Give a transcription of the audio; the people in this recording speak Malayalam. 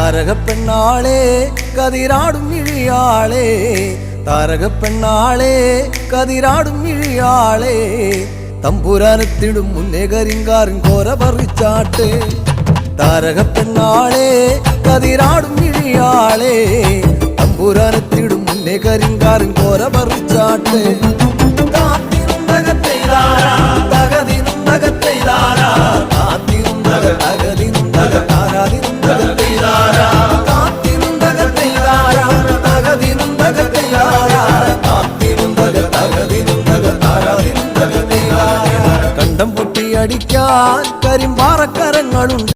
താരകപ്പെണ്ണാളെ കതിരാടും ഇഴിയാളെ താരകപ്പെണ്ണാളെ കതിരാടും ഇഴിയാളെ തമ്പുരാനെത്തിടും മുന്നേ കരിങ്കാറിൻ കോര പറിച്ചാട്ടെ താരകപ്പെണ്ണാളെ കതിരാടും ഇഴിയാളെ തമ്പുരാനെത്തിടും മുന്നേ കരിങ്കാറിൻ കോര പറിച്ചാട്ടെ കണ്ടം പൊട്ടിയടിക്കാൻ കരിമ്പാറക്കരങ്ങളുണ്ട്